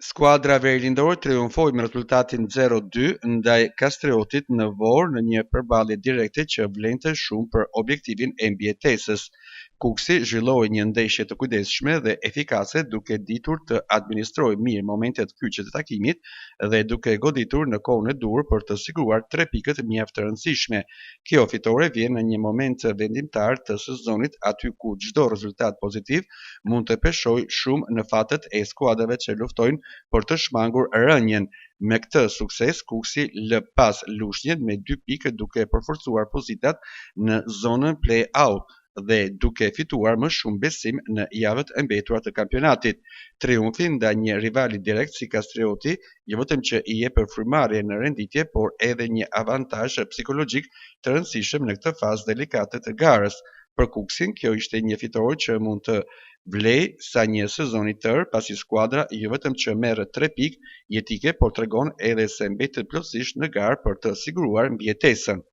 Skuadra Verilindur triumfoi me rezultatin 0-2 ndaj Kastriotit në Vorë në një përballje direkte që vlente shumë për objektivin e mbijetesës. Kuksi zhvilloi një ndeshje të kujdesshme dhe efikase duke ditur të administrojë mirë momentet kyçe të takimit dhe duke goditur në kohën e duhur për të siguruar 3 pikët mjaft të rëndësishme. Kjo fitore vjen në një moment vendimtar të sezonit aty ku çdo rezultat pozitiv mund të peshojë shumë në fatet e skuadrave që luftojnë për të shmangur rënjen. Me këtë sukses, Kuksi lë pas lushnjën me 2 pikë duke përforcuar pozitat në zonën play-out dhe duke fituar më shumë besim në javët e mbetura të kampionatit. Triumfi ndaj një rivali direkt si Kastrioti jo vetëm që i jep frymëmarrje në renditje, por edhe një avantazh psikologjik të rëndësishëm në këtë fazë delikate të garës. Për Kuksin, kjo ishte një fitore që mund të vlej sa një sezon i tërë, pasi skuadra jo vetëm që merr 3 pikë jetike, por tregon edhe se mbetet plotësisht në garë për të siguruar mbijetesën.